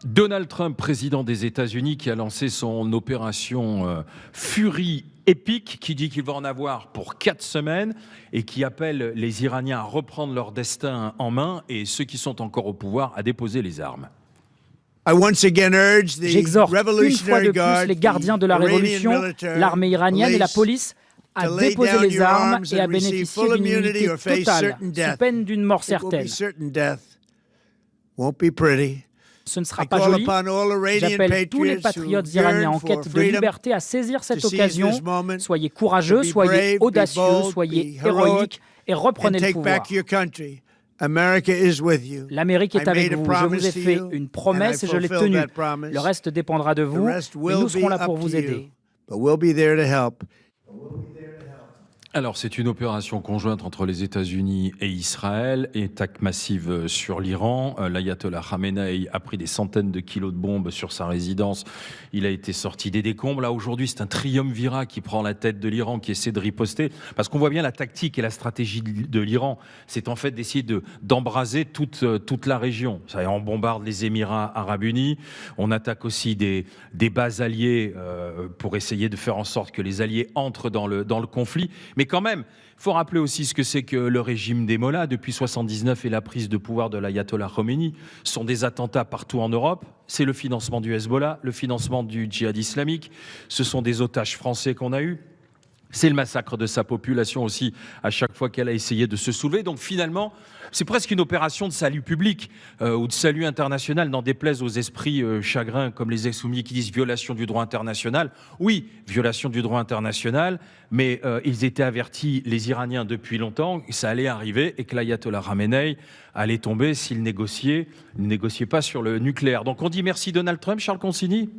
Donald Trump, président des États-Unis, qui a lancé son opération Fury épique, qui dit qu'il va en avoir pour 4 semaines et qui appelle les Iraniens à reprendre leur destin en main et ceux qui sont encore au pouvoir à déposer les armes. J'exhorte une fois de plus les gardiens de la révolution, l'armée iranienne et la police à déposer les armes et à bénéficier d'une immunité totale, sous peine d'une mort certaine. Ce ne sera pas joli. J'appelle tous les patriotes iraniens en quête de liberté à saisir cette occasion. Soyez courageux, soyez audacieux, soyez héroïques et reprenez le pouvoir. L'Amérique est avec vous. Je vous ai fait une promesse et je l'ai tenue. Le reste dépendra de vous et nous serons là pour vous aider. Alors, c'est une opération conjointe entre les États-Unis et Israël, attaque massive sur l'Iran. L'ayatollah Khamenei a pris des centaines de kilos de bombes sur sa résidence. Il a été sorti des décombres. Là, aujourd'hui, c'est un triumvirat qui prend la tête de l'Iran, qui essaie de riposter. Parce qu'on voit bien la tactique et la stratégie de l'Iran. C'est en fait d'essayer d'embraser toute la région. On bombarde les Émirats arabes unis. On attaque aussi des bases alliées pour essayer de faire en sorte que les alliés entrent dans le conflit. Mais quand même, il faut rappeler aussi ce que c'est que le régime des Mollahs depuis 1979 et la prise de pouvoir de l'ayatollah Khomeini. Ce sont des attentats partout en Europe. C'est le financement du Hezbollah, le financement du djihad islamique. Ce sont des otages français qu'on a eus. C'est le massacre de sa population aussi à chaque fois qu'elle a essayé de se soulever. Donc finalement, c'est presque une opération de salut public ou de salut international, n'en déplaise aux esprits chagrins comme les insoumis qui disent violation du droit international. Oui, violation du droit international, mais ils étaient avertis, les Iraniens, depuis longtemps, que ça allait arriver et que l'ayatollah Khamenei allait tomber s'il ne négociait pas sur le nucléaire. Donc on dit merci Donald Trump, Charles Consigny ?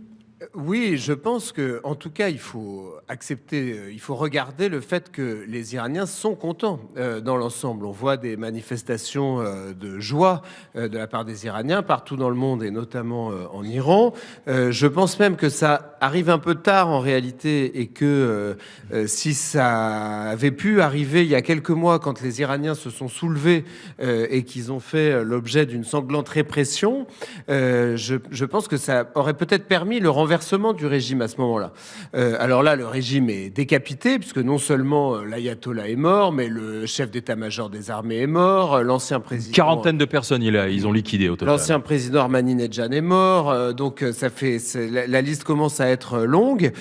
Oui, je pense que, en tout cas, il faut accepter, il faut regarder le fait que les Iraniens sont contents dans l'ensemble. On voit des manifestations de joie de la part des Iraniens partout dans le monde et notamment en Iran. Je pense même que ça arrive un peu tard en réalité et que si ça avait pu arriver il y a quelques mois quand les Iraniens se sont soulevés et qu'ils ont fait l'objet d'une sanglante répression, je pense que ça aurait peut-être permis le renversement du régime à ce moment-là. Alors là, le régime est décapité, puisque non seulement l'ayatollah est mort, mais le chef d'état-major des armées est mort, l'ancien président... Quarantaine de personnes, ils ont liquidé au total. L'ancien président Ahmadinejad est mort, donc ça fait... La liste commence à être longue.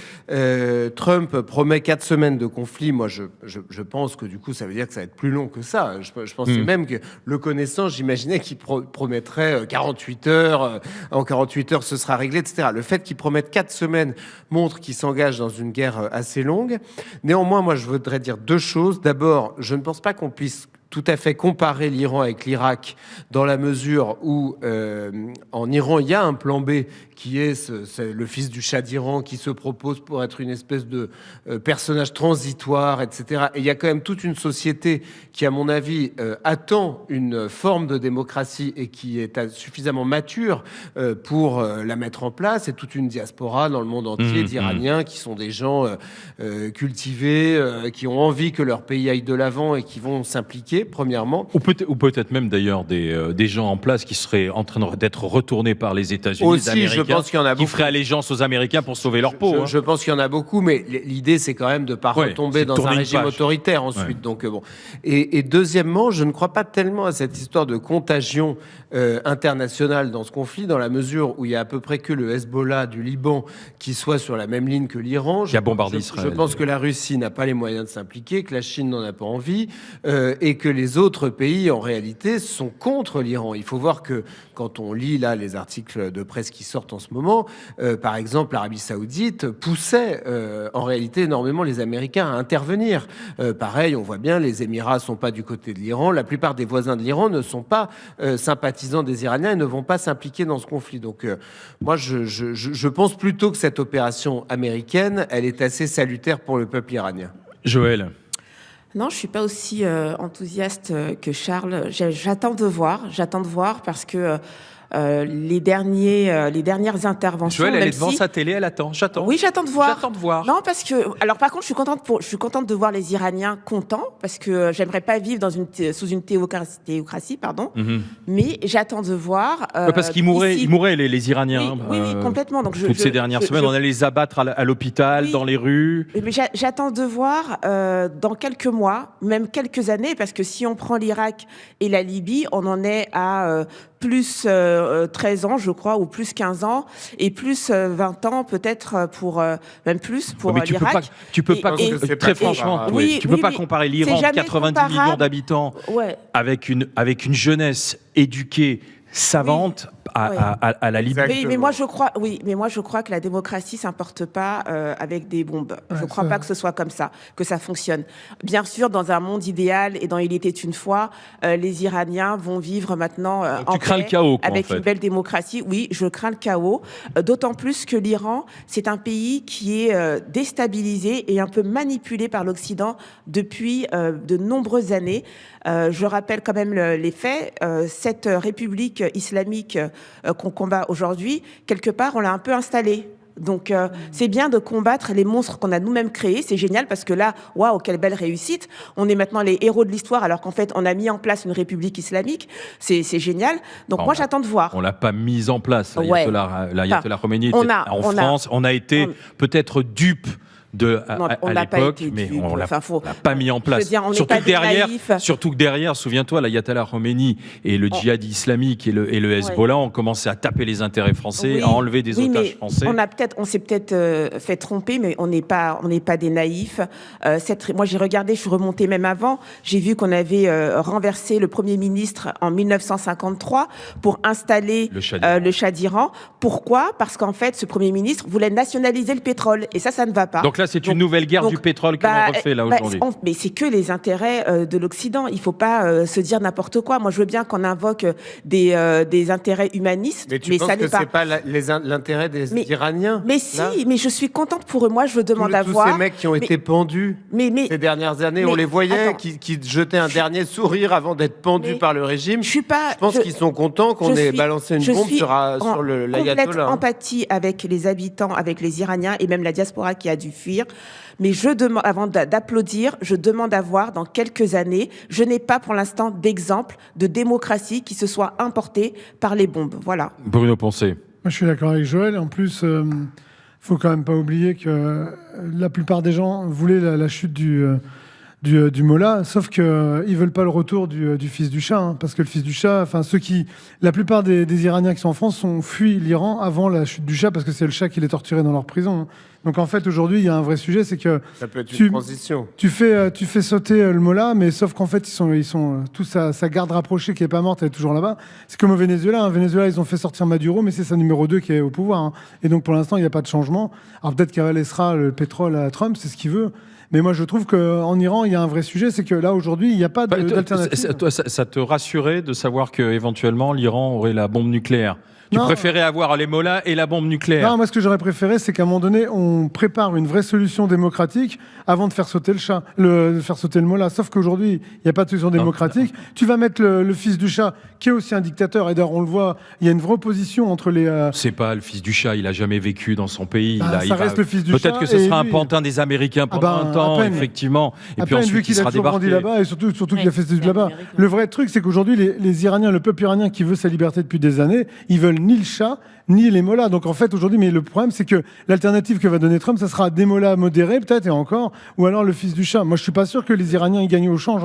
Trump promet 4 semaines de conflit. Moi, je pense que du coup, ça veut dire que ça va être plus long que ça. Je pensais même que, le connaissant, j'imaginais qu'il promettrait 48 heures. En 48 heures, ce sera réglé, etc. Le fait qu'il promette 4 semaines montre qu'il s'engage dans une guerre assez longue. Néanmoins, moi, je voudrais dire 2 choses. D'abord, je ne pense pas qu'on puisse tout à fait comparer l'Iran avec l'Irak dans la mesure où en Iran, il y a un plan B qui est le fils du Shah d'Iran qui se propose pour être une espèce de personnage transitoire, etc. Et il y a quand même toute une société qui, à mon avis, attend une forme de démocratie et qui est suffisamment mature pour la mettre en place. Et toute une diaspora dans le monde entier d'Iraniens qui sont des gens cultivés, qui ont envie que leur pays aille de l'avant et qui vont s'impliquer. Premièrement. Ou peut-être même d'ailleurs des gens en place qui seraient en train d'être retournés par les États-Unis, aussi, les Américains, je pense qu'il y en a beaucoup. Qui feraient allégeance aux Américains pour sauver leur peau. Je pense qu'il y en a beaucoup, mais l'idée c'est quand même de ne pas retomber dans un régime autoritaire ensuite. Ouais. Donc bon. Et deuxièmement, je ne crois pas tellement à cette histoire de contagion internationale dans ce conflit, dans la mesure où il y a à peu près que le Hezbollah du Liban qui soit sur la même ligne que l'Iran. Qui a bombardé Israël. Je pense que la Russie n'a pas les moyens de s'impliquer, que la Chine n'en a pas envie, et que les autres pays, en réalité, sont contre l'Iran. Il faut voir que quand on lit là les articles de presse qui sortent en ce moment, par exemple, l'Arabie Saoudite poussait en réalité énormément les Américains à intervenir. Pareil, on voit bien, les Émirats sont pas du côté de l'Iran. La plupart des voisins de l'Iran ne sont pas sympathisants des Iraniens et ne vont pas s'impliquer dans ce conflit. Donc, moi, je pense plutôt que cette opération américaine, elle est assez salutaire pour le peuple iranien. Joël. Non, je ne suis pas aussi enthousiaste que Charles. J'attends de voir parce que les dernières interventions. Joël, elle est devant sa télé, elle attend. J'attends. Oui, j'attends de voir. J'attends de voir. Non, parce que, alors par contre, je suis contente de voir les Iraniens contents, parce que j'aimerais pas vivre sous une théocratie, pardon. Mais j'attends de voir. Parce qu'ils mouraient, les Iraniens. Oui, complètement. Donc toutes ces dernières semaines, on allait les abattre à l'hôpital, dans les rues. Mais j'attends de voir dans quelques mois, même quelques années, parce que si on prend l'Irak et la Libye, on en est à plus 13 ans, je crois, ou plus 15 ans, et plus 20 ans peut-être même plus pour l'Irak. Tu peux pas très franchement, tu peux pas comparer l'Iran de 90 millions d'habitants avec une jeunesse éduquée, savante, à la Libye. Mais moi je crois que la démocratie s'importe pas avec des bombes. Je crois pas que ce soit comme ça, que ça fonctionne. Bien sûr, dans un monde idéal et dans Il était une fois, les Iraniens vont vivre maintenant en paix, le chaos, avec une belle démocratie. Oui, je crains le chaos. D'autant plus que l'Iran, c'est un pays qui est déstabilisé et un peu manipulé par l'Occident depuis de nombreuses années. Je rappelle quand même les faits. Cette république islamique qu'on combat aujourd'hui, quelque part, on l'a un peu installée. Donc, c'est bien de combattre les monstres qu'on a nous-mêmes créés. C'est génial parce que là, waouh, quelle belle réussite. On est maintenant les héros de l'histoire alors qu'en fait, on a mis en place une république islamique. C'est génial. Donc, moi, j'attends de voir. On l'a pas mise en place. L'ayatollah Khomeini était en France. On a été peut-être dupe à l'époque, mais on l'a pas mis en place. Surtout que derrière, souviens-toi, l'ayatollah Khomeini et le djihad islamique et le Hezbollah ont commencé à taper les intérêts français, à enlever des otages français. On s'est peut-être fait tromper, mais on n'est pas des naïfs. Moi, j'ai regardé, je suis remontée même avant. J'ai vu qu'on avait renversé le Premier ministre en 1953 pour installer le Shah d'Iran. Pourquoi ? Parce qu'en fait, ce Premier ministre voulait nationaliser le pétrole, et ça ne va pas. Donc là, c'est une nouvelle guerre du pétrole que l'on refait là aujourd'hui. Mais c'est que les intérêts de l'Occident. Il ne faut pas se dire n'importe quoi. Moi, je veux bien qu'on invoque des intérêts humanistes. Mais tu penses que c'est pas l'intérêt des Iraniens? Mais si, mais je suis contente pour eux. Moi, je demande à voir. Tous ces mecs qui ont été pendus ces dernières années, on les voyait qui jetaient un dernier sourire avant d'être pendus par le régime. Je pense qu'ils sont contents qu'on ait balancé une bombe sur l'ayatollah. Je suis en complète empathie avec les habitants, avec les Iraniens et même la diaspora qui a dû fuir. Mais avant d'applaudir, je demande à voir dans quelques années. Je n'ai pas pour l'instant d'exemple de démocratie qui se soit importée par les bombes. Voilà. Bruno Poncet. Moi, je suis d'accord avec Joël. En plus, faut quand même pas oublier que la plupart des gens voulaient la chute du Mollah, sauf qu'ils veulent pas le retour du fils du Shah, parce que le fils du Shah, la plupart des Iraniens qui sont en France ont fui l'Iran avant la chute du Shah, parce que c'est le Shah qui les torturait dans leur prison. Donc en fait, aujourd'hui, il y a un vrai sujet, c'est que ça peut être une transition. Tu fais sauter le Mollah, mais sauf qu'en fait, ils sont toute sa garde rapprochée qui est pas morte, elle est toujours là-bas. C'est comme au Venezuela. Au Venezuela, ils ont fait sortir Maduro, mais c'est sa numéro 2 qui est au pouvoir. Et donc pour l'instant, il n'y a pas de changement. Alors peut-être qu'il laissera le pétrole à Trump, c'est ce qu'il veut. Mais moi, je trouve qu'en Iran, il y a un vrai sujet, c'est que là, aujourd'hui, il n'y a pas d'alternative. Ça te rassurait de savoir qu'éventuellement, l'Iran aurait la bombe nucléaire? Tu préférais avoir les mollahs et la bombe nucléaire? Non, moi, ce que j'aurais préféré, c'est qu'à un moment donné, on prépare une vraie solution démocratique avant de faire sauter le Shah, faire sauter le mollah. Sauf qu'aujourd'hui, il n'y a pas de solution démocratique. Tu vas mettre le fils du Shah, qui est aussi un dictateur. Et d'ailleurs, on le voit, il y a une vraie opposition entre les... C'est pas le fils du Shah, il a jamais vécu dans son pays. Ça reste le fils du Shah. Peut-être que ce sera un pantin des Américains pendant un temps, effectivement. Et puis ensuite, il sera débarqué là-bas, et surtout qu'il a fait ses là-bas. Le vrai truc, c'est qu'aujourd'hui, les Iraniens, le peuple iranien qui veut sa liberté depuis des années, ils veulent ni le Shah, ni les mollahs. Donc en fait, aujourd'hui, mais le problème, c'est que l'alternative que va donner Trump, ça sera des mollahs modérés, peut-être, et encore, ou alors le fils du Shah. Moi, je suis pas sûr que les Iraniens y gagnent au change.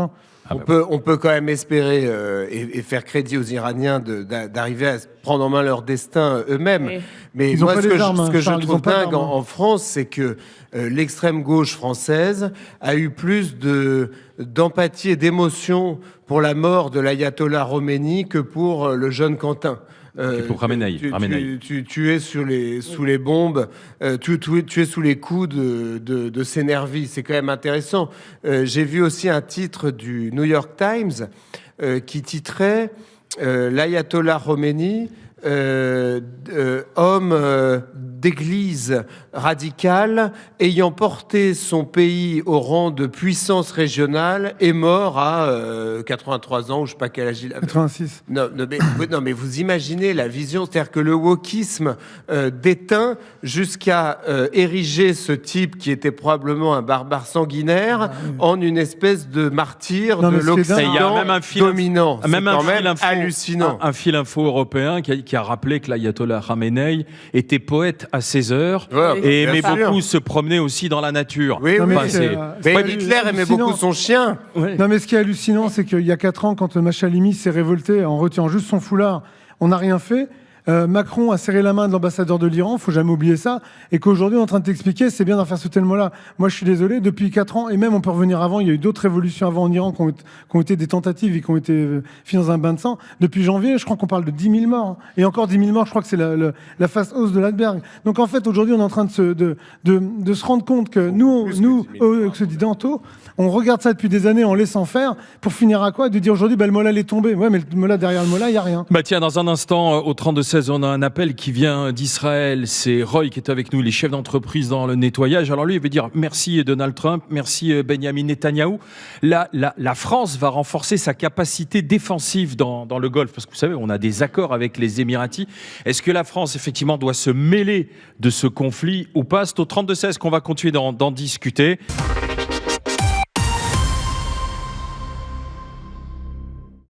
On peut quand même espérer et faire crédit aux Iraniens d'arriver à prendre en main leur destin eux-mêmes. Oui. Mais moi, ce que je trouve dingue en France, c'est que l'extrême gauche française a eu plus d'empathie et d'émotion pour la mort de l'ayatollah Khomeini que pour le jeune Quentin. Pour Khamenei. Tu es sous les bombes, tu es sous les coups de ces nervis. C'est quand même intéressant. J'ai vu aussi un titre du New York Times qui titrait l'ayatollah Khomeini, homme d'église radicale ayant porté son pays au rang de puissance régionale est mort à 83 ans, ou je sais pas quel âge il avait. 86. Non, mais vous imaginez la vision, c'est-à-dire que le wokisme déteint jusqu'à ériger ce type qui était probablement un barbare sanguinaire en une espèce de martyr de l'Occident dominant. C'est quand même hallucinant. Un fil info européen qui a rappelé que l'ayatollah Khamenei était poète à ses heures et aimait beaucoup se promener aussi dans la nature. Oui, Hitler aimait beaucoup son chien. Oui. Non, mais ce qui est hallucinant, c'est qu'il y a 4 ans, quand Machalimi s'est révolté en retirant juste son foulard, on n'a rien fait. Macron a serré la main de l'ambassadeur de l'Iran, faut jamais oublier ça, et qu'aujourd'hui on est en train de t'expliquer, c'est bien d'en faire sauter le mot-là. Moi je suis désolé, depuis 4 ans, et même on peut revenir avant, il y a eu d'autres révolutions avant en Iran qui ont été des tentatives et qui ont été finies dans un bain de sang. Depuis janvier, je crois qu'on parle de 10 000 morts. Et encore 10 000 morts, je crois que c'est la face hausse de l'iceberg. Donc en fait, aujourd'hui on est en train de se rendre compte que nous occidentaux, on regarde ça depuis des années en laissant faire, pour finir à quoi? De dire aujourd'hui, le Mollah est tombé. Ouais, mais le Mollah, derrière le Mollah, il n'y a rien. Bah tiens, dans un instant, au 32-16, on a un appel qui vient d'Israël. C'est Roy qui est avec nous, les chefs d'entreprise dans le nettoyage. Alors lui, il veut dire merci Donald Trump, merci Benjamin Netanyahou. La France va renforcer sa capacité défensive dans le Golfe, parce que vous savez, on a des accords avec les Émiratis. Est-ce que la France, effectivement, doit se mêler de ce conflit ou pas? C'est au 32-16 qu'on va continuer d'en discuter.